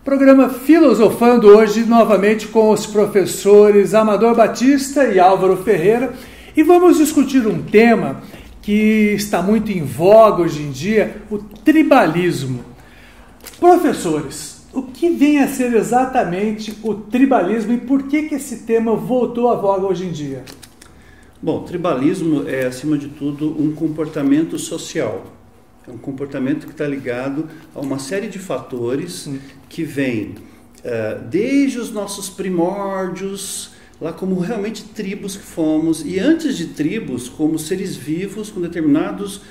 Programa Filosofando hoje novamente com os professores Amador Batista e Álvaro Ferreira, e vamos discutir um tema que está muito em voga hoje em dia, o tribalismo. Professores, o que vem a ser exatamente o tribalismo e por que esse tema voltou à voga hoje em dia? Bom, tribalismo é, acima de tudo, um comportamento social. É um comportamento que está ligado a uma série de fatores que vêm desde os nossos primórdios, lá como realmente tribos que fomos, e antes de tribos, como seres vivos com determinados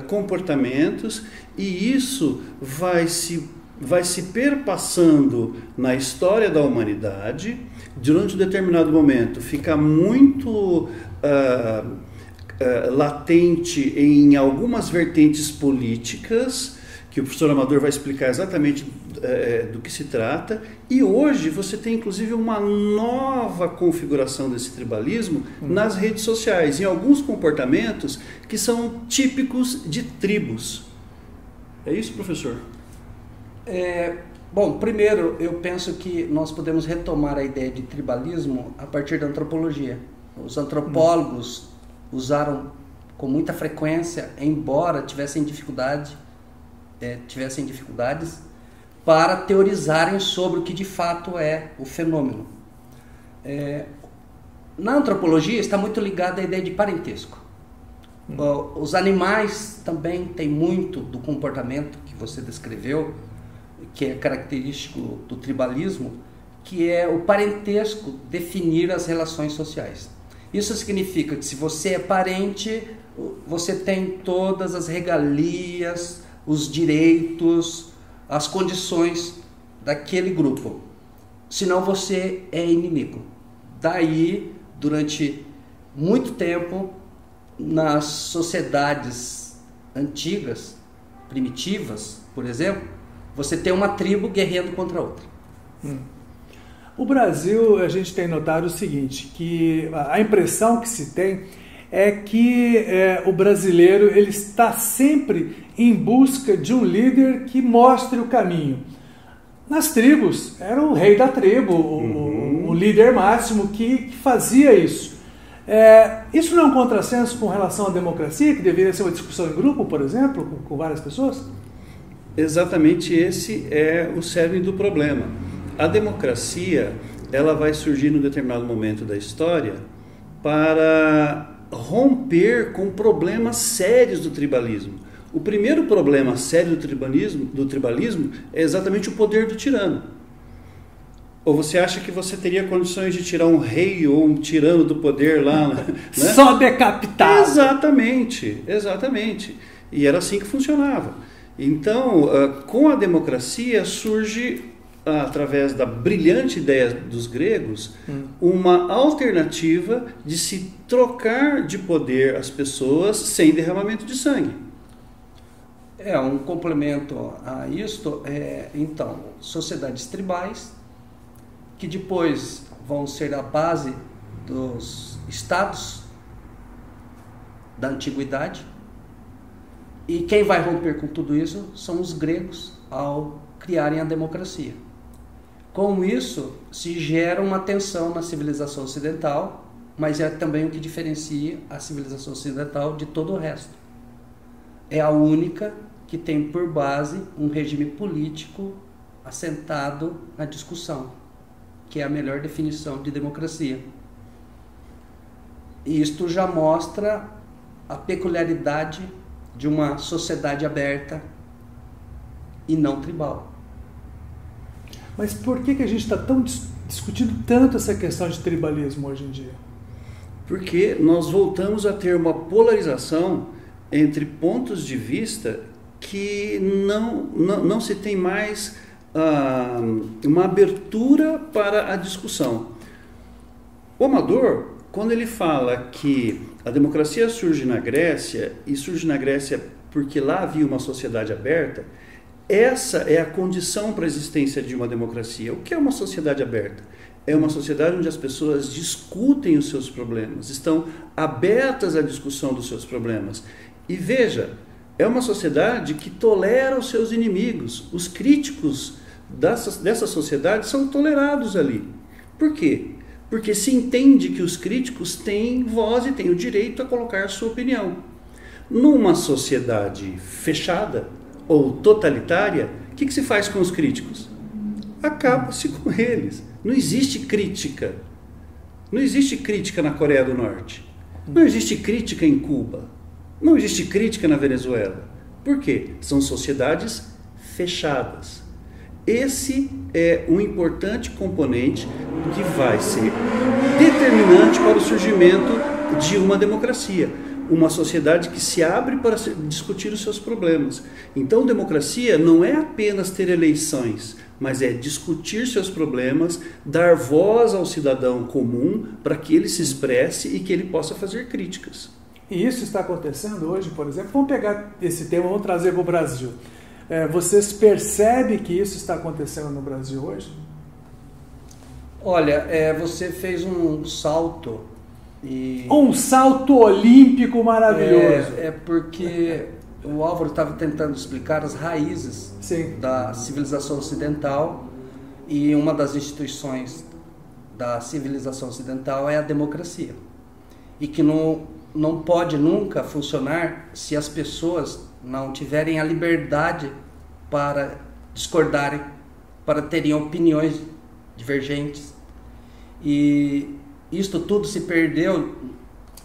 comportamentos, e isso vai se perpassando na história da humanidade. Durante um determinado momento fica muito latente em algumas vertentes políticas, que o professor Amador vai explicar exatamente do que se trata, e hoje você tem inclusive uma nova configuração desse tribalismo nas redes sociais, em alguns comportamentos que são típicos de tribos. É isso, professor? Bom, primeiro eu penso que nós podemos retomar a ideia de tribalismo a partir da antropologia. Os antropólogos usaram com muita frequência, embora tivessem dificuldades, para teorizarem sobre o que de fato é o fenômeno. Na antropologia está muito ligada à ideia de parentesco. Os animais também têm muito do comportamento que você descreveu, que é característico do tribalismo, que é o parentesco definir as relações sociais. Isso significa que se você é parente, você tem todas as regalias, os direitos, as condições daquele grupo. Senão você é inimigo. Daí, durante muito tempo, nas sociedades antigas, primitivas, por exemplo, você tem uma tribo guerreando contra a outra. O Brasil, a gente tem notado o seguinte, que a impressão que se tem é que o brasileiro ele está sempre em busca de um líder que mostre o caminho. Nas tribos, era o rei da tribo, o líder máximo que fazia isso. Isso não é um contrassenso com relação à democracia, que deveria ser uma discussão em grupo, por exemplo, com várias pessoas? Exatamente esse é o cerne do problema. A democracia, ela vai surgir num determinado momento da história para romper com problemas sérios do tribalismo. O primeiro problema sério do tribalismo é exatamente o poder do tirano. Ou você acha que você teria condições de tirar um rei ou um tirano do poder lá, né? Só decapitado. Exatamente. E era assim que funcionava. Então, com a democracia surge, através da brilhante ideia dos gregos, uma alternativa de se trocar de poder as pessoas sem derramamento de sangue. Um complemento a isto então, sociedades tribais, que depois vão ser a base dos estados da antiguidade. E quem vai romper com tudo isso são os gregos ao criarem a democracia. Com isso, se gera uma tensão na civilização ocidental, mas é também o que diferencia a civilização ocidental de todo o resto. É a única que tem por base um regime político assentado na discussão, que é a melhor definição de democracia. E isto já mostra a peculiaridade de uma sociedade aberta e não tribal. Mas por que a gente está discutindo tanto essa questão de tribalismo hoje em dia? Porque nós voltamos a ter uma polarização entre pontos de vista que não se tem mais uma abertura para a discussão. O Amador, quando ele fala que a democracia surge na Grécia, e surge na Grécia porque lá havia uma sociedade aberta, essa é a condição para a existência de uma democracia. O que é uma sociedade aberta? É uma sociedade onde as pessoas discutem os seus problemas, estão abertas à discussão dos seus problemas. E veja, é uma sociedade que tolera os seus inimigos, os críticos dessa sociedade são tolerados ali. Por quê? Porque se entende que os críticos têm voz e têm o direito a colocar a sua opinião. Numa sociedade fechada ou totalitária, o que se faz com os críticos? Acaba-se com eles. Não existe crítica. Não existe crítica na Coreia do Norte. Não existe crítica em Cuba. Não existe crítica na Venezuela. Por quê? São sociedades fechadas. Esse é um importante componente que vai ser determinante para o surgimento de uma democracia. Uma sociedade que se abre para discutir os seus problemas. Então, democracia não é apenas ter eleições, mas é discutir seus problemas, dar voz ao cidadão comum para que ele se expresse e que ele possa fazer críticas. E isso está acontecendo hoje, por exemplo. Vamos pegar esse tema, vamos trazer para o Brasil. Vocês percebem que isso está acontecendo no Brasil hoje? Olha, você fez um salto. Um salto olímpico maravilhoso. Porque o Álvaro estava tentando explicar as raízes da civilização ocidental, e uma das instituições da civilização ocidental é a democracia. E que não pode nunca funcionar se as pessoas não tiverem a liberdade para discordarem, para terem opiniões divergentes. E isto tudo se perdeu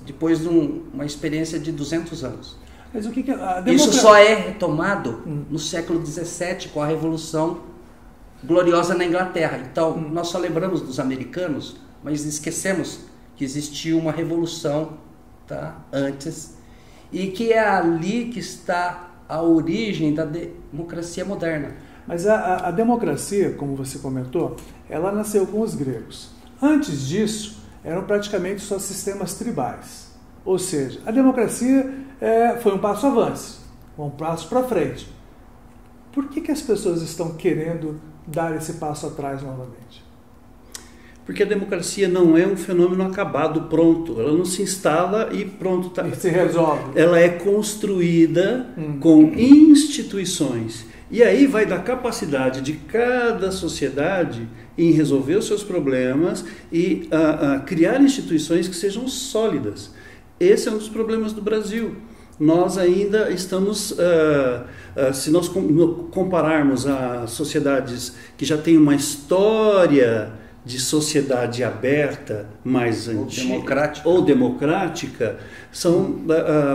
depois de uma experiência de 200 anos. Mas o que Isso só é retomado no século XVII, com a Revolução Gloriosa na Inglaterra. Então, nós só lembramos dos americanos, mas esquecemos que existiu uma revolução antes, e que é ali que está a origem da democracia moderna. Mas a democracia, como você comentou, ela nasceu com os gregos. Antes disso, eram praticamente só sistemas tribais. Ou seja, a democracia foi um passo avante, um passo para frente. Por que as pessoas estão querendo dar esse passo atrás novamente? Porque a democracia não é um fenômeno acabado, pronto. Ela não se instala e pronto. E se resolve. Ela é construída com instituições. E aí vai da capacidade de cada sociedade em resolver os seus problemas e criar instituições que sejam sólidas. Esse é um dos problemas do Brasil. Nós ainda estamos, se nós compararmos a sociedades que já têm uma história de sociedade aberta, mais antiga ou democrática, são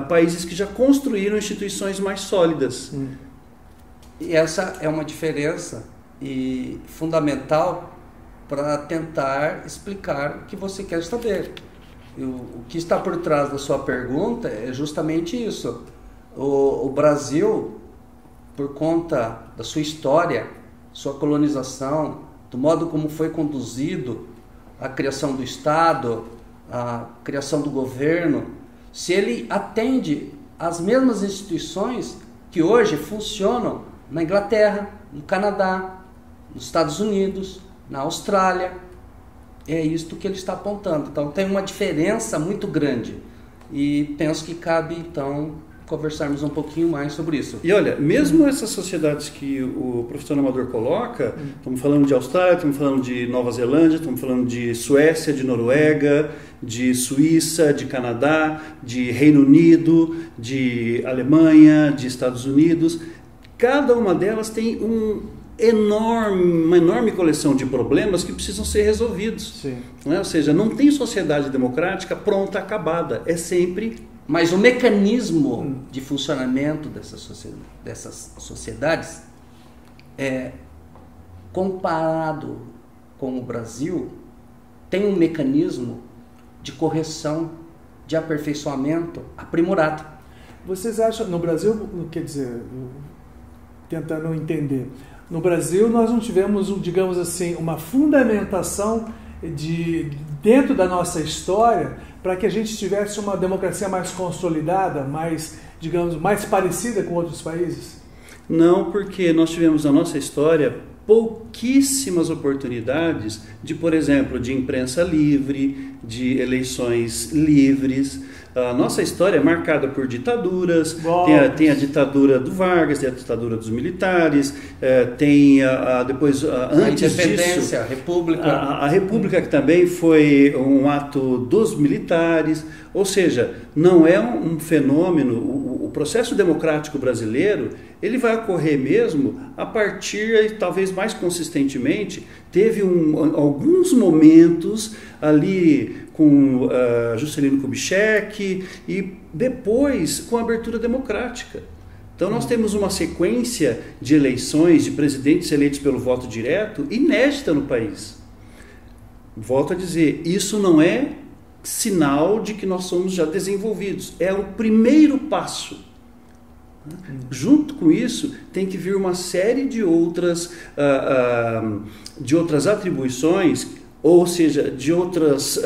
países que já construíram instituições mais sólidas. E essa é uma diferença fundamental para tentar explicar o que você quer saber. O que está por trás da sua pergunta é justamente isso. O Brasil, por conta da sua história, sua colonização, do modo como foi conduzido a criação do Estado, a criação do governo, se ele atende às mesmas instituições que hoje funcionam na Inglaterra, no Canadá, nos Estados Unidos, na Austrália, é isto que ele está apontando. Então tem uma diferença muito grande e penso que cabe então conversarmos um pouquinho mais sobre isso. E olha, mesmo essas sociedades que o professor Amador coloca, estamos falando de Austrália, estamos falando de Nova Zelândia, estamos falando de Suécia, de Noruega, de Suíça, de Canadá, de Reino Unido, de Alemanha, de Estados Unidos, cada uma delas tem uma enorme coleção de problemas que precisam ser resolvidos. Né? Ou seja, não tem sociedade democrática pronta, acabada. É sempre... Mas o mecanismo de funcionamento dessas sociedades, comparado com o Brasil, tem um mecanismo de correção, de aperfeiçoamento aprimorado. Vocês acham, no Brasil, quer dizer, tentando entender, no Brasil nós não tivemos, digamos assim, uma fundamentação dentro da nossa história para que a gente tivesse uma democracia mais consolidada, mais, digamos, mais parecida com outros países? Não, porque nós tivemos na nossa história pouquíssimas oportunidades de, por exemplo, de imprensa livre, de eleições livres. A nossa história é marcada por ditaduras, tem a ditadura do Vargas, tem a ditadura dos militares, tem depois, antes a independência, disso, a República. A República, que também foi um ato dos militares, ou seja, não é um fenômeno, o processo democrático brasileiro, ele vai ocorrer mesmo a partir, talvez mais consistentemente, teve alguns momentos ali com Juscelino Kubitschek e depois com a abertura democrática. Então nós temos uma sequência de eleições de presidentes eleitos pelo voto direto inédita no país. Volto a dizer, isso não é sinal de que nós somos já desenvolvidos, é o primeiro passo. Junto com isso, tem que vir uma série de outras atribuições, ou seja, de outras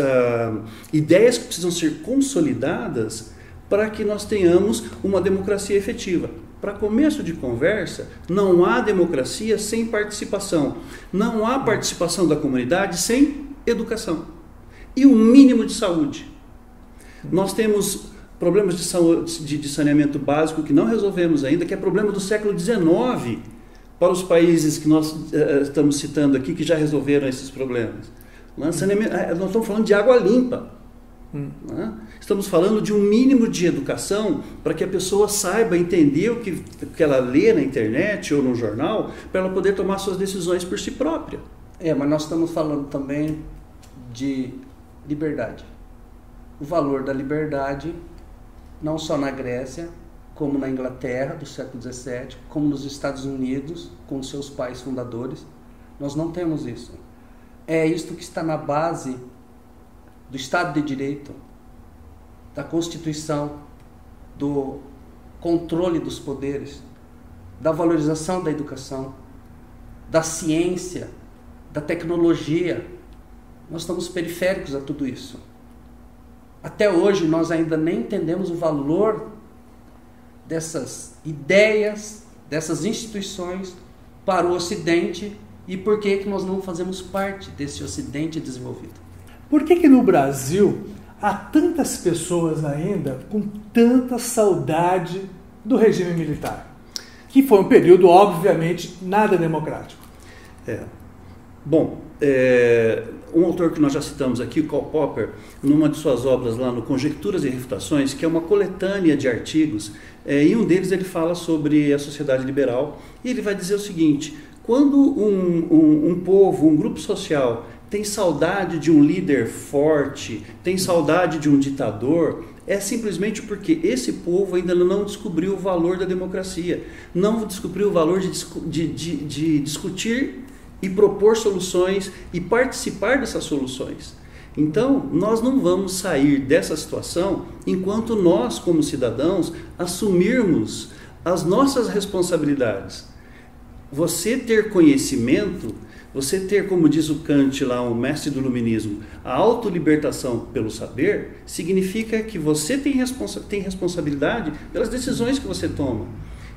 ideias que precisam ser consolidadas para que nós tenhamos uma democracia efetiva. Para começo de conversa, não há democracia sem participação. Não há participação da comunidade sem educação. E o mínimo de saúde. Nós temos problemas de saúde, de saneamento básico que não resolvemos ainda, que é problema do século XIX para os países que nós estamos citando aqui, que já resolveram esses problemas. Nós estamos falando de água limpa. Estamos falando de um mínimo de educação para que a pessoa saiba entender o que ela lê na internet ou no jornal, para ela poder tomar suas decisões por si própria. Mas nós estamos falando também de liberdade. O valor da liberdade, não só na Grécia, como na Inglaterra do século XVII, como nos Estados Unidos, com seus pais fundadores, nós não temos isso. É isto que está na base do Estado de Direito, da Constituição, do controle dos poderes, da valorização da educação, da ciência, da tecnologia. Nós estamos periféricos a tudo isso. Até hoje nós ainda nem entendemos o valor dessas ideias, dessas instituições para o Ocidente e por que nós não fazemos parte desse Ocidente desenvolvido. Por que no Brasil há tantas pessoas ainda com tanta saudade do regime militar? Que foi um período, obviamente, nada democrático. Bom, um autor que nós já citamos aqui, Karl Popper, numa de suas obras lá no Conjecturas e Refutações, que é uma coletânea de artigos, em um deles ele fala sobre a sociedade liberal, e ele vai dizer o seguinte: quando um povo, um grupo social tem saudade de um líder forte, tem saudade de um ditador, é simplesmente porque esse povo ainda não descobriu o valor da democracia, não descobriu o valor de discutir e propor soluções e participar dessas soluções. Então, nós não vamos sair dessa situação enquanto nós, como cidadãos, assumirmos as nossas responsabilidades. Você ter conhecimento, você ter, como diz o Kant lá, o mestre do iluminismo, a autolibertação pelo saber, significa que você tem responsabilidade pelas decisões que você toma.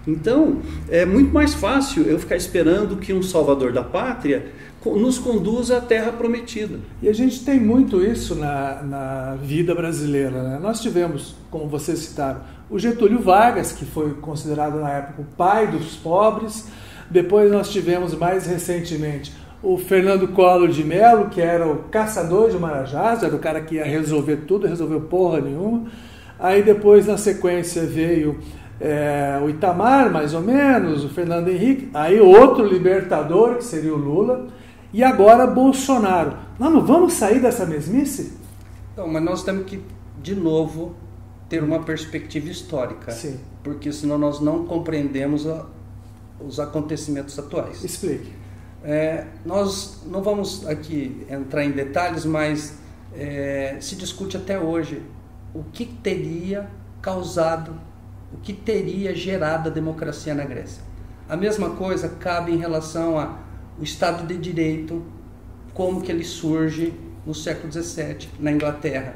Então, é muito mais fácil eu ficar esperando que um salvador da pátria nos conduza à terra prometida. E a gente tem muito isso na vida brasileira, né? Nós tivemos, como vocês citaram, o Getúlio Vargas, que foi considerado na época o pai dos pobres. Depois nós tivemos, mais recentemente, o Fernando Collor de Mello, que era o caçador de marajás, era o cara que ia resolver tudo, resolveu porra nenhuma. Aí depois, na sequência, veio o Itamar, mais ou menos, o Fernando Henrique, aí outro libertador, que seria o Lula, e agora Bolsonaro. Nós não vamos sair dessa mesmice? Não, mas nós temos que, de novo, ter uma perspectiva histórica. Sim. Porque senão nós não compreendemos os acontecimentos atuais. Explique. Nós não vamos aqui entrar em detalhes, mas se discute até hoje o que teria causado, o que teria gerado a democracia na Grécia. A mesma coisa cabe em relação ao Estado de Direito, como que ele surge no século XVII na Inglaterra.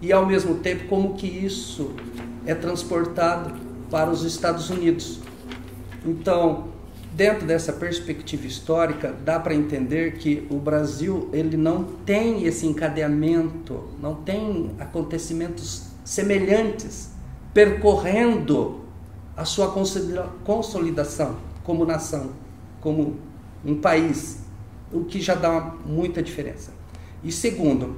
E ao mesmo tempo como que isso é transportado para os Estados Unidos. Então, dentro dessa perspectiva histórica, dá para entender que o Brasil ele não tem esse encadeamento, não tem acontecimentos semelhantes percorrendo a sua consolidação como nação, como um país, o que já dá muita diferença. E segundo,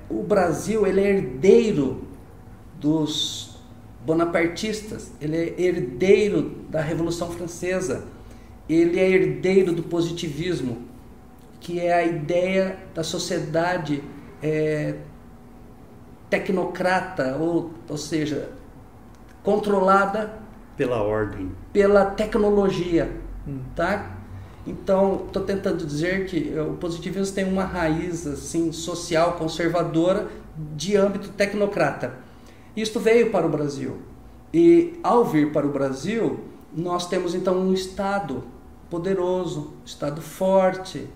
o Brasil ele é herdeiro dos bonapartistas, ele é herdeiro da Revolução Francesa, ele é herdeiro do positivismo, que é a ideia da sociedade tecnocrata, ou seja, controlada pela ordem, pela tecnologia, tá? Então, estou tentando dizer que o positivismo tem uma raiz assim, social, conservadora, de âmbito tecnocrata. Isto veio para o Brasil. E, ao vir para o Brasil, nós temos, então, um Estado poderoso, um Estado forte.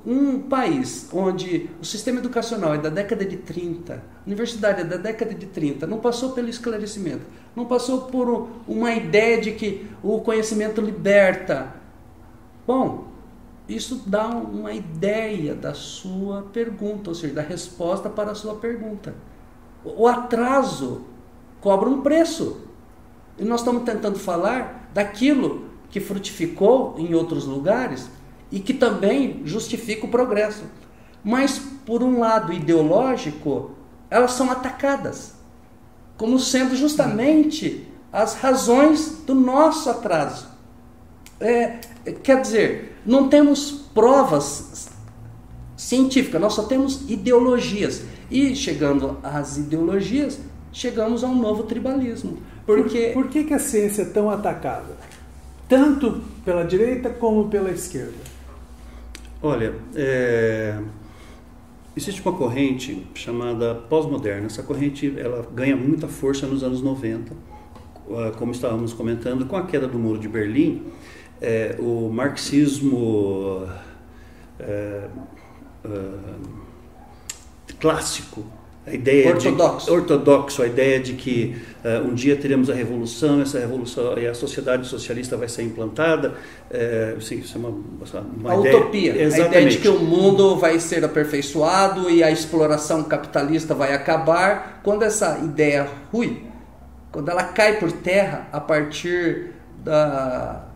Um país onde o sistema educacional é da década de 30, a universidade é da década de 30, não passou pelo esclarecimento, não passou por uma ideia de que o conhecimento liberta. Bom, isso dá uma ideia da sua pergunta, ou seja, da resposta para a sua pergunta. O atraso cobra um preço. E nós estamos tentando falar daquilo que frutificou em outros lugares e que também justifica o progresso. Mas, por um lado ideológico, elas são atacadas como sendo justamente as razões do nosso atraso. Quer dizer, não temos provas científicas, nós só temos ideologias. E chegando às ideologias, chegamos a um novo tribalismo. Por que a ciência é tão atacada? Tanto pela direita como pela esquerda? Olha, existe uma corrente chamada pós-moderna. Essa corrente ela ganha muita força nos anos 90, como estávamos comentando, com a queda do Muro de Berlim. O marxismo clássico, a ideia ortodoxo, a ideia de que um dia teremos a revolução, essa revolução e a sociedade socialista vai ser implantada, sim, isso é uma ideia, utopia, exatamente. A ideia de que o mundo vai ser aperfeiçoado e a exploração capitalista vai acabar. Quando essa ideia ruim, quando ela cai por terra a partir da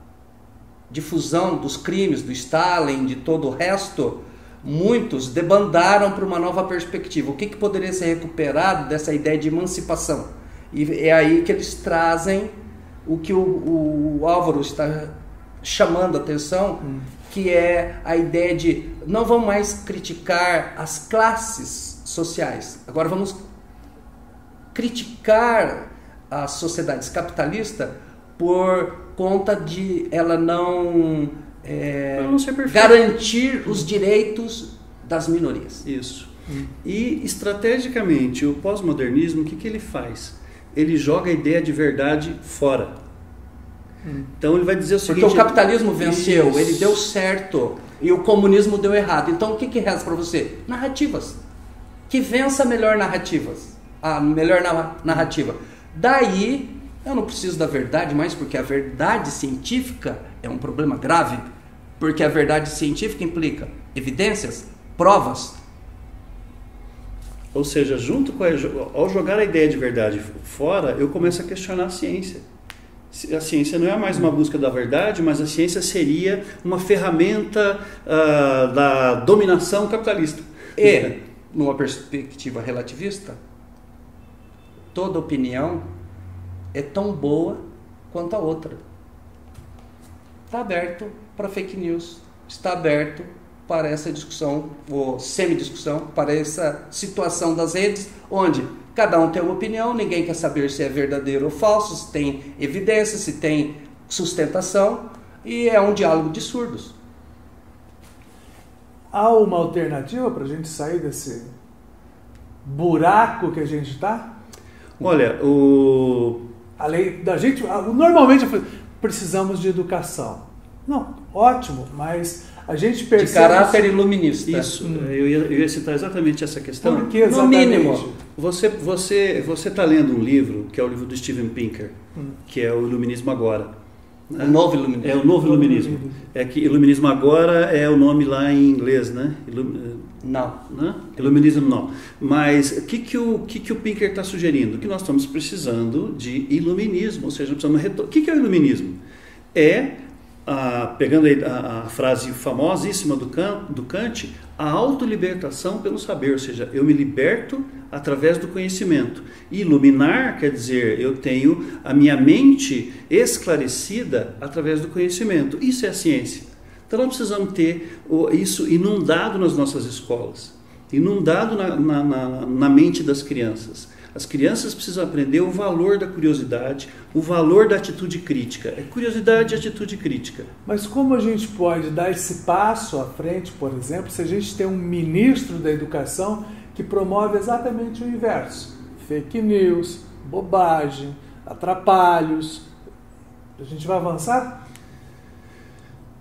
difusão dos crimes do Stalin, de todo o resto, muitos debandaram para uma nova perspectiva. O que poderia ser recuperado dessa ideia de emancipação? E é aí que eles trazem o que o Álvaro está chamando a atenção, que é a ideia de não vamos mais criticar as classes sociais, agora vamos criticar as sociedades capitalistas por conta de ela não garantir os direitos das minorias. Isso. E estrategicamente o pós-modernismo, o que ele faz? Ele joga a ideia de verdade fora. Então ele vai dizer o seguinte... Porque o capitalismo venceu, ele deu certo e o comunismo deu errado. Então o que resta para você? Narrativas. Que vença melhor narrativas. A melhor narrativa. Daí eu não preciso da verdade mais, porque a verdade científica é um problema grave. Porque a verdade científica implica evidências, provas. Ou seja, ao jogar a ideia de verdade fora, eu começo a questionar a ciência. A ciência não é mais uma busca da verdade, mas a ciência seria uma ferramenta da dominação capitalista. E, numa perspectiva relativista, toda opinião é tão boa quanto a outra. Está aberto para fake news, está aberto para essa discussão, ou semi-discussão, para essa situação das redes, onde cada um tem uma opinião, ninguém quer saber se é verdadeiro ou falso, se tem evidência, se tem sustentação, e é um diálogo de surdos. Há uma alternativa para a gente sair desse buraco que a gente está? Olha, além da gente, normalmente precisamos de educação. Não, ótimo, mas a gente percebe... De caráter iluminista. Isso, eu ia citar exatamente essa questão. Por que exatamente? No mínimo. Você está lendo um livro, que é o livro do Steven Pinker, que é o Iluminismo Agora. Né? O novo iluminismo. É o novo iluminismo. É que iluminismo agora é o nome lá em inglês, né? Não. Né? Iluminismo não. Mas o que o Pinker está sugerindo? Que nós estamos precisando de iluminismo, ou seja, precisamos o que é o iluminismo? Pegando a frase famosíssima do Kant, a autolibertação pelo saber, ou seja, eu me liberto através do conhecimento. E iluminar quer dizer, eu tenho a minha mente esclarecida através do conhecimento. Isso é a ciência. Então nós precisamos ter isso inundado nas nossas escolas, inundado na mente das crianças. As crianças precisam aprender o valor da curiosidade, o valor da atitude crítica. É curiosidade e atitude crítica. Mas como a gente pode dar esse passo à frente, por exemplo, se a gente tem um ministro da educação que promove exatamente o inverso? Fake news, bobagem, atrapalhos. A gente vai avançar?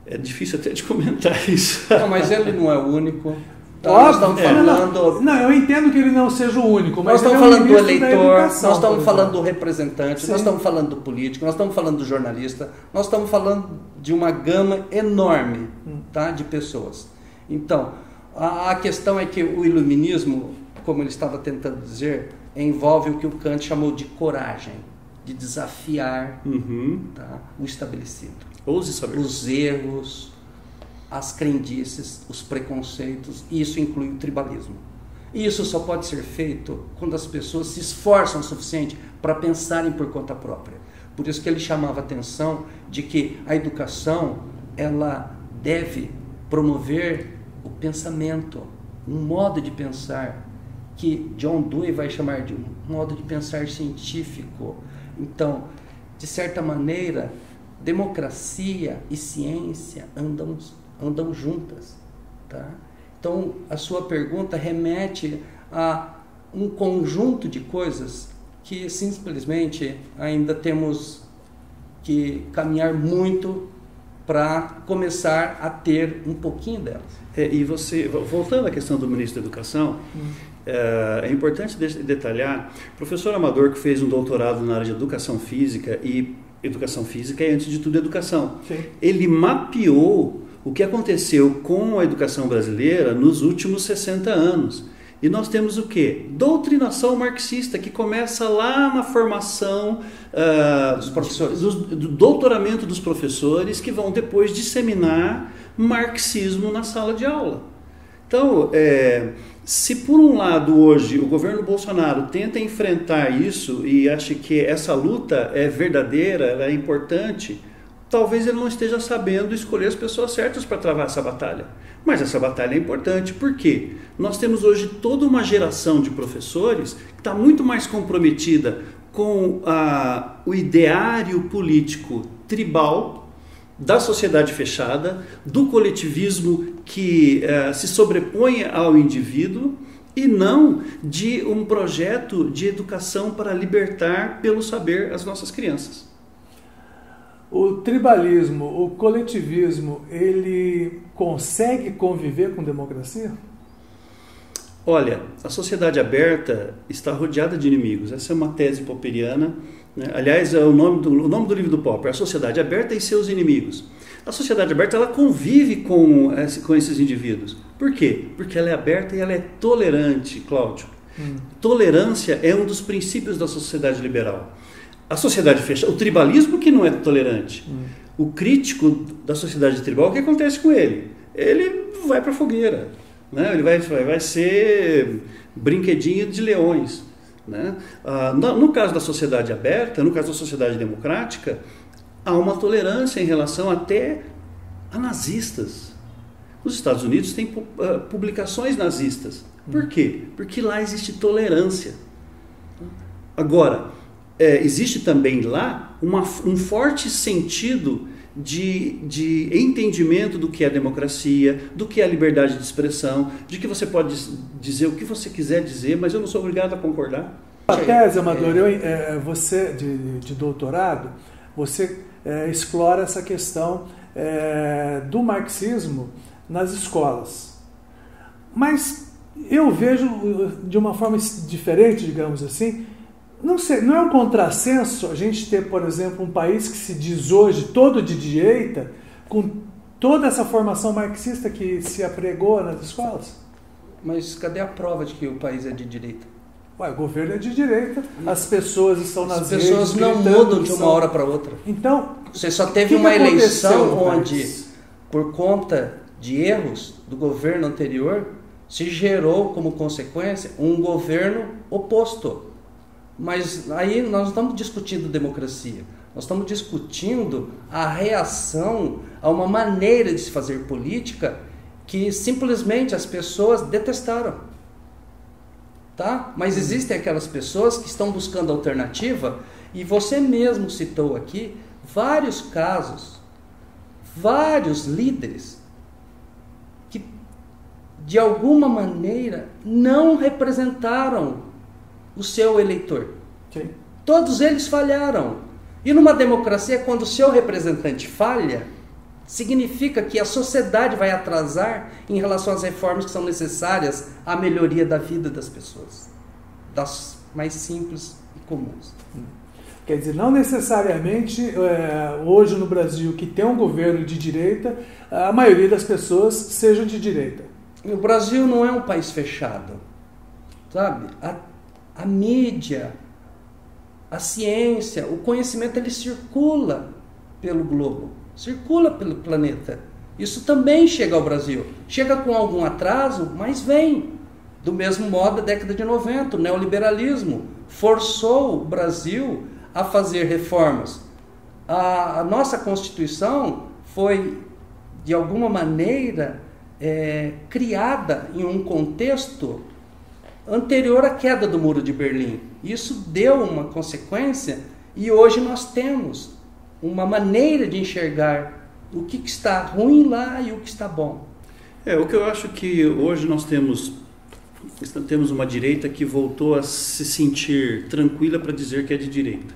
É difícil até de comentar isso. Não, mas ele não é o único. Então, nós estamos falando... Não, eu entendo que ele não seja o único, mas nós estamos falando do eleitor, nós educação, estamos falando do representante, Sim. nós estamos falando do político, nós estamos falando do jornalista, nós estamos falando de uma gama enorme, tá, de pessoas. Então, a questão é que o iluminismo, como ele estava tentando dizer, envolve o que o Kant chamou de coragem, de desafiar tá, o estabelecido. Ouse saber. Os erros, as crendices, os preconceitos, e isso inclui o tribalismo. E isso só pode ser feito quando as pessoas se esforçam o suficiente para pensarem por conta própria. Por isso que ele chamava a atenção de que a educação, ela deve promover o pensamento, um modo de pensar, que John Dewey vai chamar de um modo de pensar científico. Então, de certa maneira, democracia e ciência andam juntas, tá? Então, a sua pergunta remete a um conjunto de coisas que simplesmente ainda temos que caminhar muito para começar a ter um pouquinho delas. E você, voltando à questão do ministro da Educação, é importante detalhar, o professor Amador, que fez um doutorado na área de educação física, e educação física é, antes de tudo, educação. Sim. Ele mapeou o que aconteceu com a educação brasileira nos últimos 60 anos. E nós temos o quê? Doutrinação marxista, que começa lá na formação dos professores. do doutoramento dos professores, que vão depois disseminar marxismo na sala de aula. Então, se por um lado hoje o governo Bolsonaro tenta enfrentar isso e acha que essa luta é verdadeira, ela é importante, talvez ele não esteja sabendo escolher as pessoas certas para travar essa batalha. Mas essa batalha é importante, por quê? Nós temos hoje toda uma geração de professores que está muito mais comprometida com o ideário político tribal da sociedade fechada, do coletivismo que se sobrepõe ao indivíduo, e não de um projeto de educação para libertar pelo saber as nossas crianças. O tribalismo, o coletivismo, ele consegue conviver com democracia? Olha, a sociedade aberta está rodeada de inimigos. Essa é uma tese popperiana, né? Aliás, é o nome do livro do Popper, A Sociedade Aberta e Seus Inimigos. A sociedade aberta, ela convive com esses indivíduos. Por quê? Porque ela é aberta e ela é tolerante, Cláudio. Tolerância é um dos princípios da sociedade liberal. A sociedade fechada, o tribalismo que não é tolerante. O crítico da sociedade tribal, o que acontece com ele? Ele vai para a fogueira, né? Ele vai ser brinquedinho de leões, né? No caso da sociedade aberta, no caso da sociedade democrática, há uma tolerância em relação até a nazistas. Os Estados Unidos têm publicações nazistas. Por quê? Porque lá existe tolerância. Agora, existe também lá um forte sentido de entendimento do que é democracia, do que é a liberdade de expressão, de que você pode dizer o que você quiser dizer, mas eu não sou obrigado a concordar. A tese, Amador, você de doutorado, você explora essa questão do marxismo nas escolas. Mas eu vejo de uma forma diferente, digamos assim, não sei, não é um contrassenso a gente ter, por exemplo, um país que se diz hoje todo de direita, com toda essa formação marxista que se apregou nas escolas? Mas cadê a prova de que o país é de direita? Ué, o governo é de direita, as pessoas estão nas redes. As pessoas não mudam de uma hora para outra. Então, você só teve uma eleição onde, por conta de erros do governo anterior, se gerou como consequência um governo oposto. Mas aí nós não estamos discutindo democracia, nós estamos discutindo a reação a uma maneira de se fazer política que simplesmente as pessoas detestaram. Tá? Mas existem aquelas pessoas que estão buscando alternativa, e você mesmo citou aqui vários casos, vários líderes que de alguma maneira não representaram o seu eleitor. Sim. Todos eles falharam. E numa democracia, quando o seu representante falha, significa que a sociedade vai atrasar em relação às reformas que são necessárias à melhoria da vida das pessoas, das mais simples e comuns. Quer dizer, não necessariamente hoje no Brasil, que tem um governo de direita, a maioria das pessoas sejam de direita. O Brasil não é um país fechado, sabe? A mídia, a ciência, o conhecimento, ele circula pelo globo, circula pelo planeta. Isso também chega ao Brasil. Chega com algum atraso, mas vem. Do mesmo modo, a década de 90, o neoliberalismo forçou o Brasil a fazer reformas. A nossa Constituição foi, de alguma maneira, criada em um contexto anterior à queda do Muro de Berlim. Isso deu uma consequência, e hoje nós temos uma maneira de enxergar o que está ruim lá e o que está bom. O que eu acho que hoje nós temos uma direita que voltou a se sentir tranquila para dizer que é de direita.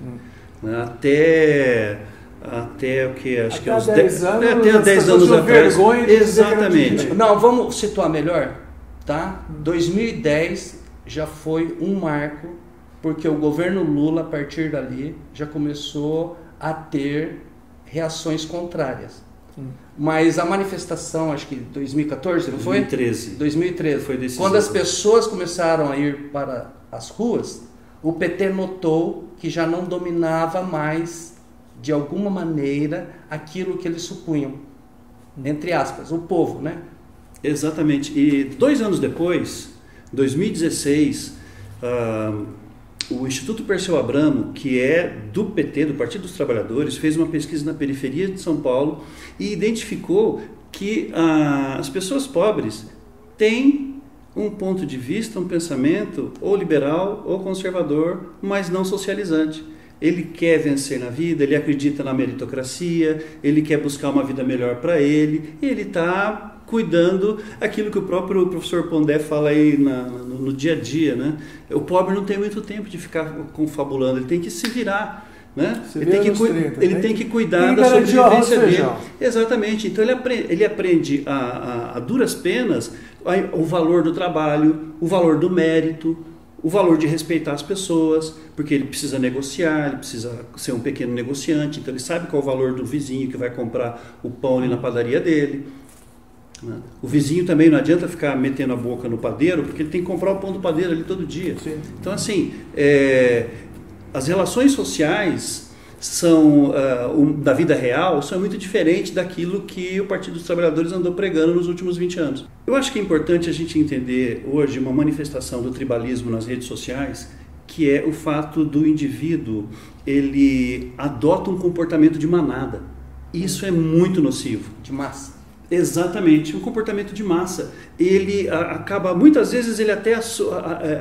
Até o que acho que há uns 10 anos, até 10 anos atrás. Exatamente. Não, vamos situar melhor, tá? 2010 já foi um marco, porque o governo Lula, a partir dali, já começou a ter reações contrárias. Mas a manifestação, acho que 2014, não foi? 2013. 2013. Foi decisivo. Quando as pessoas começaram a ir para as ruas, o PT notou que já não dominava mais, de alguma maneira, aquilo que eles supunham. Entre aspas, o povo, né? Exatamente. E 2 anos depois, 2016, o Instituto Perseu Abramo, que é do PT, do Partido dos Trabalhadores, fez uma pesquisa na periferia de São Paulo e identificou que as pessoas pobres têm um ponto de vista, um pensamento ou liberal ou conservador, mas não socializante. Ele quer vencer na vida, ele acredita na meritocracia, ele quer buscar uma vida melhor para ele, e ele está cuidando aquilo que o próprio professor Pondé fala aí no dia a dia, né? O pobre não tem muito tempo de ficar confabulando, ele tem que se virar, né? Ele tem que cuidar da sobrevivência dele. Exatamente. Então ele aprende a duras penas o valor do trabalho, o valor do mérito, o valor de respeitar as pessoas, porque ele precisa negociar, ele precisa ser um pequeno negociante, então ele sabe qual é o valor do vizinho que vai comprar o pão ali na padaria dele. O vizinho também não adianta ficar metendo a boca no padeiro, porque ele tem que comprar o pão do padeiro ali todo dia. Sim. Então, assim, as relações sociais são da vida real são muito diferentes daquilo que o Partido dos Trabalhadores andou pregando nos últimos 20 anos. Eu acho que é importante a gente entender hoje uma manifestação do tribalismo nas redes sociais, que é o fato do indivíduo, ele adota um comportamento de manada. Isso é muito nocivo. De massa. Exatamente, um comportamento de massa. Ele acaba, muitas vezes ele até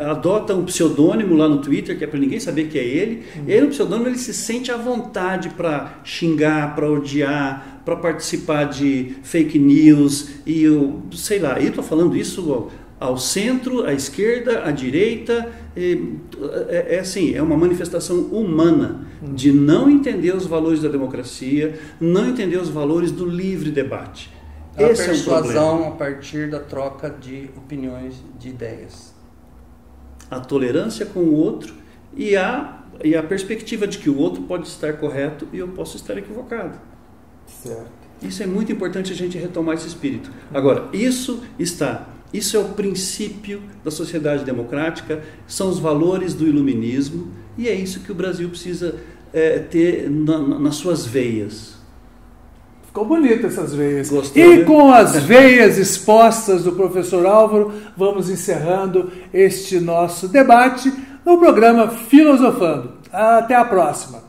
adota um pseudônimo lá no Twitter, que é para ninguém saber que é ele. Ele, no pseudônimo, ele se sente à vontade para xingar, para odiar, para participar de fake news e eu sei lá. Eu estou falando isso ao centro, à esquerda, à direita. Assim, é uma manifestação humana de não entender os valores da democracia, não entender os valores do livre debate. A persuasão a partir da troca de opiniões, de ideias. A tolerância com o outro e a perspectiva de que o outro pode estar correto e eu posso estar equivocado. Certo. Isso é muito importante a gente retomar esse espírito. Agora, isso é o princípio da sociedade democrática, são os valores do iluminismo, e é isso que o Brasil precisa ter nas suas veias. Ficou bonito essas veias. Gostou, e né? com as veias expostas do professor Álvaro, vamos encerrando este nosso debate no programa Filosofando. Até a próxima.